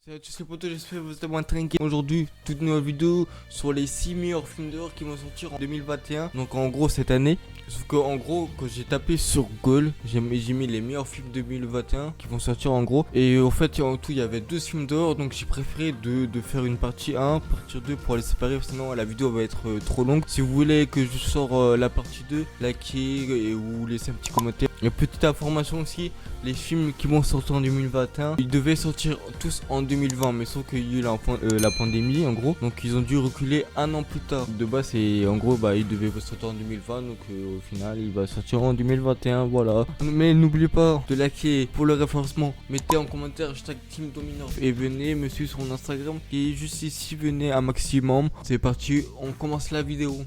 Salut à tous les potos, j'espère que vous êtes moins tranquille. Aujourd'hui, toute nouvelle vidéo sur les 6 meilleurs films d'horreur qui vont sortir en 2021. Donc en gros cette année. Sauf que en gros, quand j'ai tapé sur Google, j'ai mis les meilleurs films 2021 qui vont sortir en gros. Et en fait, en tout, il y avait 2 films d'horreur. Donc j'ai préféré de faire une partie 1, partie 2 pour les séparer. Sinon la vidéo va être trop longue. Si vous voulez que je sors la partie 2, likez ou laissez un petit commentaire. Et petite information aussi, les films qui vont sortir en 2021, ils devaient sortir tous en 2020, mais sauf qu'il y a eu la pandémie en gros, donc ils ont dû reculer un an plus tard. De base, c'est en gros, il devait sortir en 2020, donc au final, il va sortir en 2021, voilà. Mais n'oubliez pas de liker pour le référencement, mettez en commentaire hashtag Team Dominor et venez me suivre sur mon Instagram qui est juste ici, venez un maximum. C'est parti, on commence la vidéo.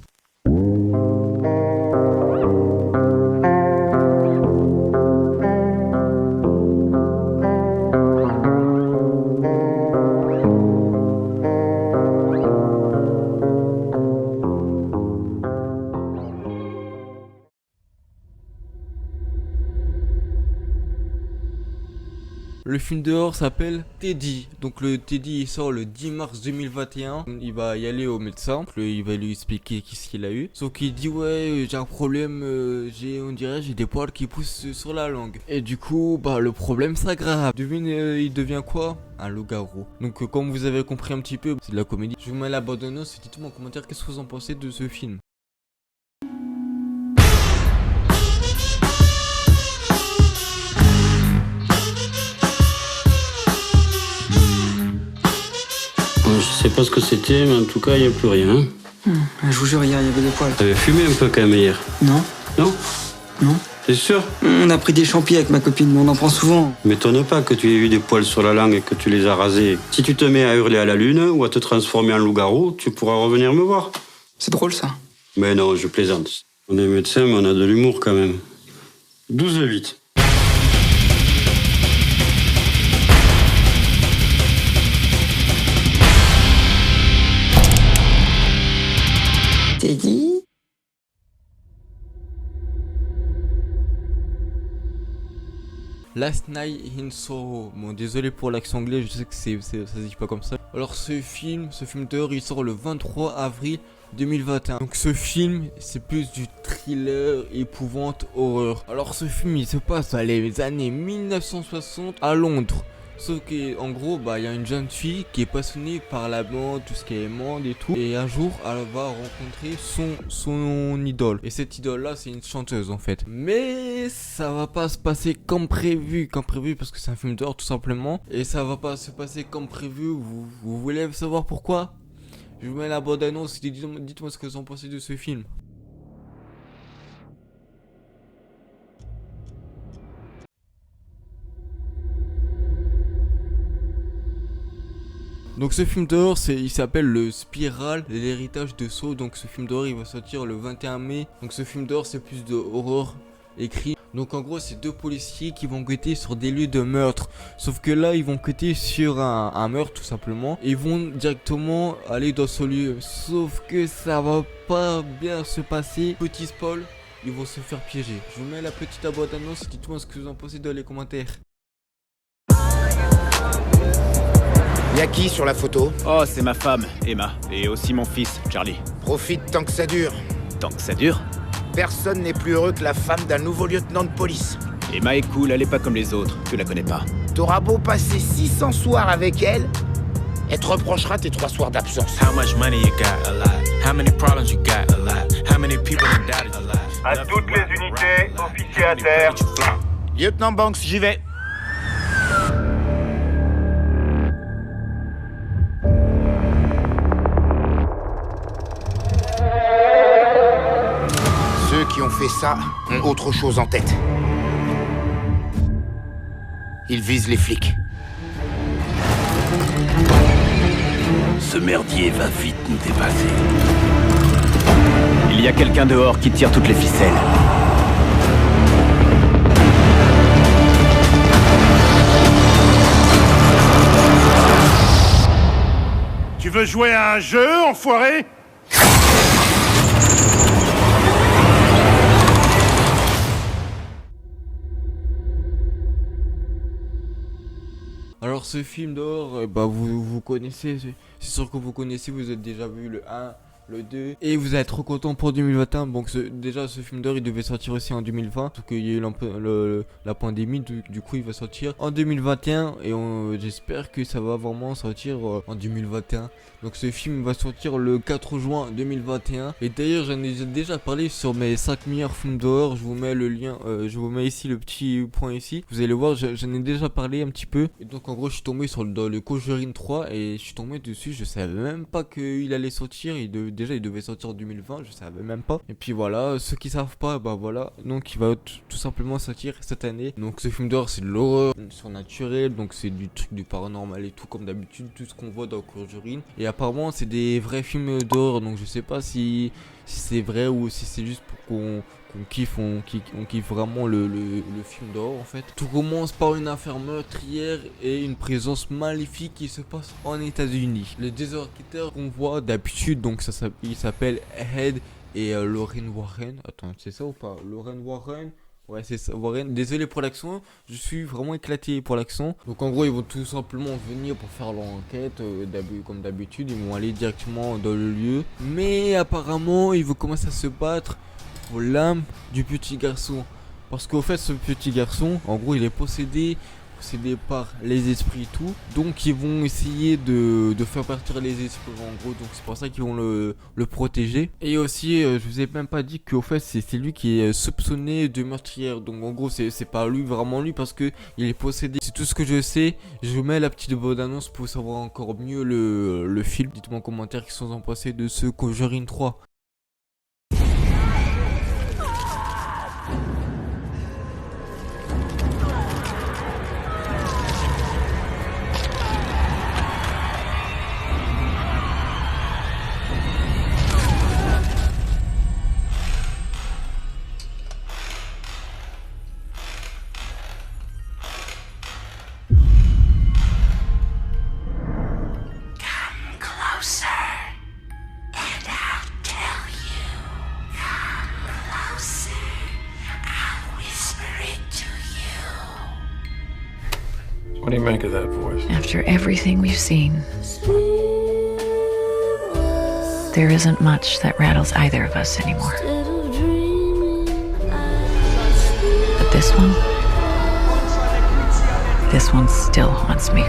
Le film dehors s'appelle Teddy. Donc le Teddy il sort le 10 mars 2021. Il va y aller au médecin. Il va lui expliquer qu'est-ce qu'il a eu. Sauf qu'il dit ouais j'ai un problème. On dirait j'ai des poils qui poussent sur la langue. Et du coup le problème s'aggrave. Devine il devient quoi? Un loup-garou. Donc comme vous avez compris un petit peu, c'est de la comédie. Je vous mets la bande-annonce et dites-moi en commentaire qu'est-ce que vous en pensez de ce film. Je sais pas ce que c'était, mais en tout cas, il n'y a plus rien. Je vous jure, hier, il y avait des poils. T'avais fumé un peu quand même hier. Non. Non? Non. T'es sûr? On a pris des champis avec ma copine, mais on en prend souvent. M'étonne pas que tu aies eu des poils sur la langue et que tu les as rasés. Si tu te mets à hurler à la lune ou à te transformer en loup-garou, tu pourras revenir me voir. C'est drôle, ça. Mais non, je plaisante. On est médecin, mais on a de l'humour quand même. 12-8. Teddy? Last Night in Soho. Bon, désolé pour l'accent anglais, je sais que ça se dit pas comme ça. Alors ce film d'horreur, il sort le 23 avril 2021. Donc ce film, c'est plus du thriller, épouvante, horreur. Alors ce film, il se passe dans les années 1960 à Londres. Sauf qu'en gros, il y a une jeune fille qui est passionnée par la mode, tout ce qui est mode et tout. Et un jour, elle va rencontrer son idole. Et cette idole-là, c'est une chanteuse en fait. Mais ça va pas se passer comme prévu parce que c'est un film d'horreur tout simplement. Et ça va pas se passer comme prévu. Vous voulez savoir pourquoi? Je vous mets la bande-annonce. Dites-moi ce que vous en pensez de ce film. Donc ce film d'horreur, il s'appelle Le Spiral, l'héritage de Saw. Donc ce film d'horreur, il va sortir le 21 mai. Donc ce film d'horreur, c'est plus de horreur écrit. Donc en gros, c'est deux policiers qui vont enquêter sur des lieux de meurtre. Sauf que là, ils vont enquêter sur un meurtre tout simplement. Et ils vont directement aller dans ce lieu. Sauf que ça va pas bien se passer. Petit spoil, ils vont se faire piéger. Je vous mets la petite bande-annonce. Dites-moi ce que vous en pensez dans les commentaires. Y'a qui sur la photo? Oh, c'est ma femme, Emma, et aussi mon fils, Charlie. Profite tant que ça dure. Tant que ça dure. Personne n'est plus heureux que la femme d'un nouveau lieutenant de police. Emma est cool, elle est pas comme les autres, tu la connais pas. T'auras beau passer 600 soirs avec elle, elle te reprochera tes 3 soirs d'absence. How much money you got? A lot. How many problems you got? A lot. How many people that doubted you? A lot. À toutes les unités, officiers à terre. Lieutenant Banks, j'y vais. Ceux qui ont fait ça ont autre chose en tête. Ils visent les flics. Ce merdier va vite nous dépasser. Il y a quelqu'un dehors qui tire toutes les ficelles. Tu veux jouer à un jeu, enfoiré? Alors ce film d'horreur, bah vous connaissez, c'est sûr que vous connaissez, vous avez déjà vu le 1, le 2, et vous allez être trop content pour 2021. Donc déjà ce film d'horreur il devait sortir aussi en 2020, sauf qu'il y a eu la pandémie, du coup il va sortir en 2021 et j'espère que ça va vraiment sortir en 2021. Donc ce film va sortir le 4 juin 2021. Et d'ailleurs j'en ai déjà parlé sur mes 5 meilleurs films d'horreur. Je vous mets le lien, je vous mets ici le petit point ici. Vous allez voir, j'en ai déjà parlé un petit peu. Et donc en gros je suis tombé dans le Conjuring 3 et je suis tombé dessus. Je savais même pas qu'il allait sortir. Déjà il devait sortir en 2020, je savais même pas. Et puis voilà, ceux qui savent pas, bah voilà. Donc il va tout simplement sortir cette année. Donc ce film d'horreur c'est de l'horreur surnaturelle. Donc c'est du truc du paranormal et tout comme d'habitude, tout ce qu'on voit dans Conjuring. Et apparemment c'est des vrais films d'horreur, donc je sais pas si c'est vrai ou si c'est juste pour qu'on kiffe vraiment le film d'horreur en fait. Tout commence par une affaire meurtrière et une présence maléfique qui se passe en États-Unis. Les deux enquêteurs qu'on voit d'habitude, donc il s'appelle Ed et Lorraine Warren. Attends, c'est ça ou pas? Lorraine Warren. Ouais, c'est ça, Warren. Désolé pour l'accent, je suis vraiment éclaté pour l'accent. Donc en gros, ils vont tout simplement venir pour faire leur enquête, comme d'habitude. Ils vont aller directement dans le lieu. Mais apparemment, ils vont commencer à se battre pour l'âme du petit garçon. Parce qu'au fait, ce petit garçon, en gros, il est possédé par les esprits et tout. Donc ils vont essayer de faire partir les esprits en gros. Donc c'est pour ça qu'ils vont le protéger. Et aussi je vous ai même pas dit qu'au fait c'est lui qui est soupçonné de meurtrière. Donc en gros c'est pas lui, vraiment lui, parce que il est possédé. C'est tout ce que je sais. Je vous mets la petite bande annonce pour savoir encore mieux le film. Dites-moi en commentaire qui sont en passé de ce Conjuring 3. What do you make of that voice? After everything we've seen, there isn't much that rattles either of us anymore. But this one still haunts me.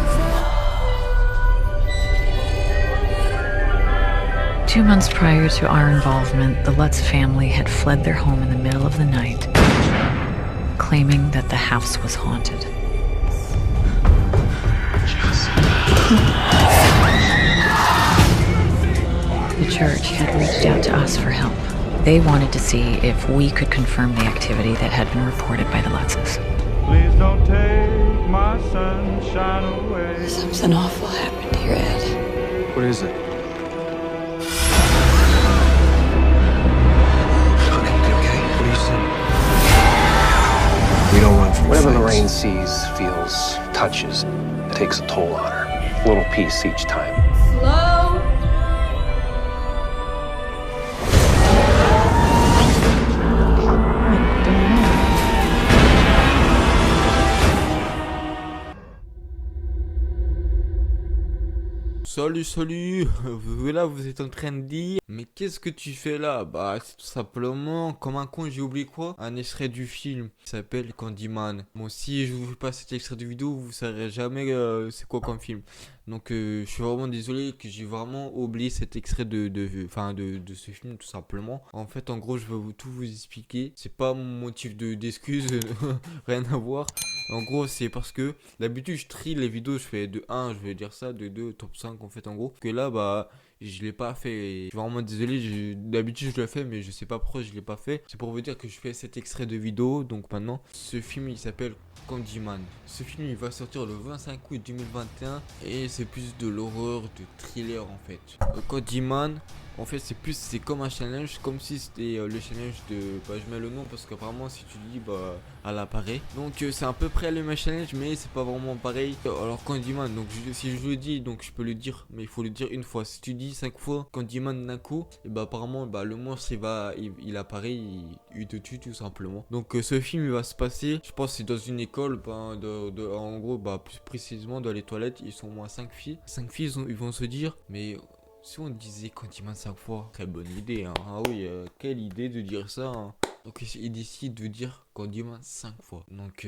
2 months prior to our involvement, the Lutz family had fled their home in the middle of the night, claiming that the house was haunted. The church had reached out to us for help. They wanted to see if we could confirm the activity that had been reported by the Lutzes. Please don't take my sunshine away. Something awful happened here, Ed. What is it? We don't run from whatever things. Lorraine sees, feels, touches, it takes a toll on her. A little piece each time. Slow. Salut, là vous êtes en train de dire, mais qu'est-ce que tu fais là? Bah c'est tout simplement, comme un con j'ai oublié quoi? Un extrait du film qui s'appelle Candyman. Bon, si je vous fais pas cet extrait de vidéo, vous saurez jamais c'est quoi comme film. Donc je suis vraiment désolé que j'ai vraiment oublié cet extrait de ce film tout simplement. En fait en gros je vais tout vous expliquer. C'est pas mon motif d'excuse, rien à voir. En gros c'est parce que d'habitude je trie les vidéos, je fais de 1, je vais dire ça, de 2, top 5 en fait en gros. Que là bah je l'ai pas fait et je suis vraiment désolé, d'habitude je le fais mais je sais pas pourquoi je l'ai pas fait. C'est pour vous dire que je fais cet extrait de vidéo. Donc maintenant ce film il s'appelle Candyman. Ce film il va sortir le 25 août 2021 et c'est plus de l'horreur, de thriller en fait. Candyman en fait c'est comme un challenge, comme si c'était le challenge de, bah je mets le nom parce qu'apparemment si tu dis bah elle apparaît. Donc c'est à peu près le même challenge mais c'est pas vraiment pareil. Alors Candyman, donc si je le dis donc je peux le dire mais il faut le dire une fois. Si tu dis dit 5 fois Candyman d'un coup, et bah apparemment bah le monstre il apparaît, il te tue tout simplement. Donc ce film il va se passer, je pense c'est dans une école, en gros bah plus précisément dans les toilettes, ils sont au moins 5 filles. 5 filles ils vont se dire mais si on disait Candyman 5 fois, très bonne idée hein. Ah oui, quelle idée de dire ça hein. Donc ils décident de dire Candyman 5 fois. Donc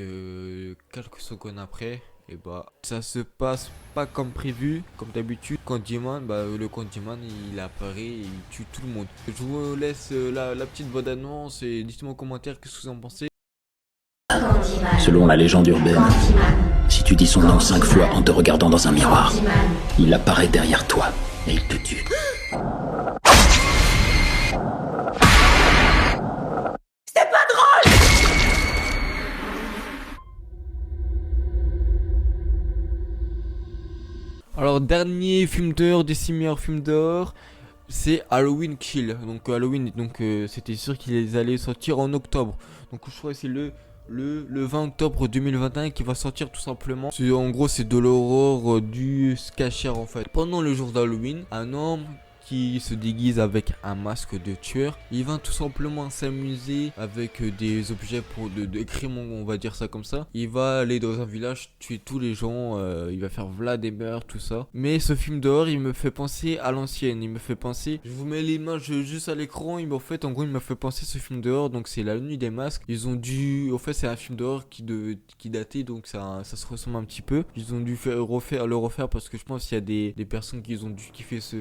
quelques secondes après, et bah ça se passe pas comme prévu, comme d'habitude. Candyman, le Candyman il apparaît et il tue tout le monde. Je vous laisse la petite bonne annonce et dites-moi en commentaire qu'est-ce que vous en pensez. Selon la légende urbaine, si tu dis son nom 5 fois en te regardant dans un miroir, il apparaît derrière toi et il te tue. C'était pas drôle! Alors dernier film d'heure, des 6 meilleurs films d'heure, c'est Halloween Kill. Donc Halloween, c'était sûr qu'ils allaient sortir en octobre. Donc je crois que c'est le 20 octobre 2021 qui va sortir tout simplement. En gros c'est de l'horreur du slasher en fait. Pendant le jour d'Halloween, un homme qui se déguise avec un masque de tueur, il va tout simplement s'amuser avec des objets de crime, on va dire ça comme ça. Il va aller dans un village, tuer tous les gens, il va faire Vladimir, tout ça. Mais ce film d'horreur, il me fait penser à l'ancienne, il me fait penser, je vous mets l'image juste à l'écran, en gros il me fait penser ce film d'horreur, donc c'est La Nuit des Masques. Ils ont dû, en fait c'est un film d'horreur qui datait, donc ça se ressemble un petit peu. Ils ont dû le refaire parce que je pense qu'il y a des personnes qui ont dû kiffer ce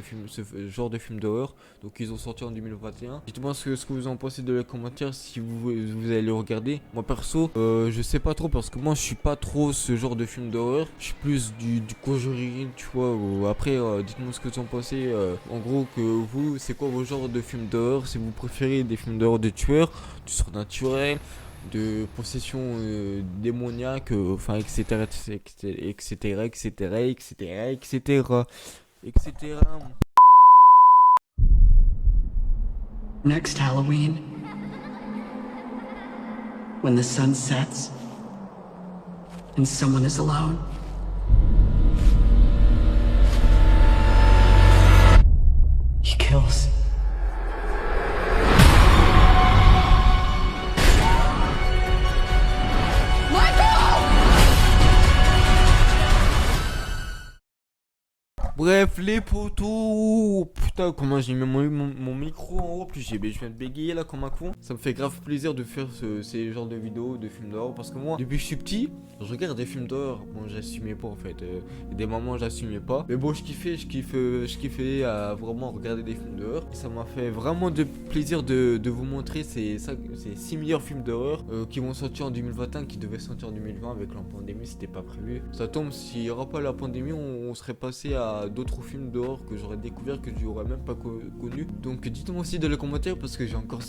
genre de film d'horreur, donc ils ont sorti en 2021. Dites-moi ce que vous en pensez dans les commentaires si vous allez le regarder. Moi perso je sais pas trop parce que moi je suis pas trop ce genre de film d'horreur, je suis plus du Conjuring, tu vois. Après dites-moi ce que vous en pensez, en gros que vous c'est quoi vos genres de films d'horreur, si vous préférez des films d'horreur de tueurs, du surnaturel, de possession démoniaque, enfin etc. Next Halloween, when the sun sets and someone is alone, he kills. Bref les potos, putain comment j'ai mis mon micro en haut, plus je viens de bégayer là comme un con. Ça me fait grave plaisir de faire ces genres de vidéos, de films d'horreur, parce que moi depuis que je suis petit, je regarde des films d'horreur. Bon j'assumais pas en fait, des moments j'assumais pas, mais bon je kiffais à vraiment regarder des films d'horreur. Et ça m'a fait vraiment de plaisir de vous montrer ces 6 meilleurs films d'horreur qui vont sortir en 2021, qui devaient sortir en 2020 avec la pandémie, c'était pas prévu. Ça tombe, s'il n'y aura pas la pandémie, on serait passé à d'autres films d'horreur que j'aurais découvert, que j'aurais même pas connu. Donc dites-moi aussi dans les commentaires, parce que j'ai encore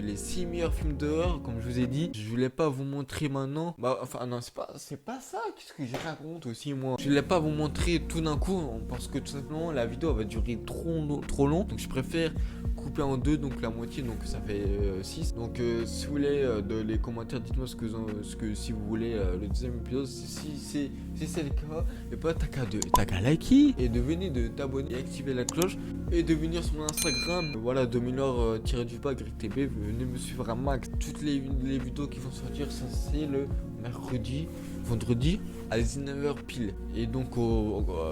les 6 meilleurs films d'horreur comme je vous ai dit. Je voulais pas vous montrer maintenant, enfin non c'est pas ça, qu'est-ce que je raconte aussi moi. Je voulais pas vous montrer tout d'un coup parce que tout simplement la vidéo va durer trop long, donc je préfère couper en deux, donc la moitié, donc ça fait 6. Donc si vous voulez dans les commentaires, dites-moi ce que si vous voulez le deuxième épisode, si c'est le cas, et pas t'as qu'à liker et de venir de t'abonner et activer la cloche et de venir sur mon Instagram, voilà 2000h-GrecTV, venez me suivre à max. Toutes les vidéos qui vont sortir, ça c'est le vendredi à 19h pile. Et donc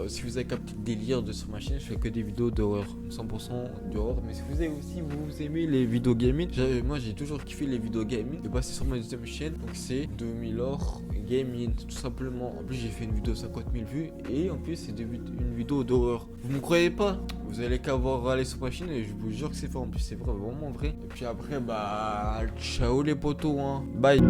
si vous avez capté le délire de sur ma chaîne, je fais que des vidéos d'horreur, 100% d'horreur. Mais si vous aimez les vidéos gaming, moi j'ai toujours kiffé les vidéos gaming, et bah c'est sur ma deuxième chaîne, donc c'est 2000h Gaming tout simplement. En plus j'ai fait une vidéo 50 000 vues et en plus c'est une vidéo d'horreur. Vous me croyez pas? Vous allez qu'à voir aller sur ma chaîne et je vous jure que c'est vrai. En plus c'est vrai, vraiment vrai. Et puis après ciao les potos hein. Bye.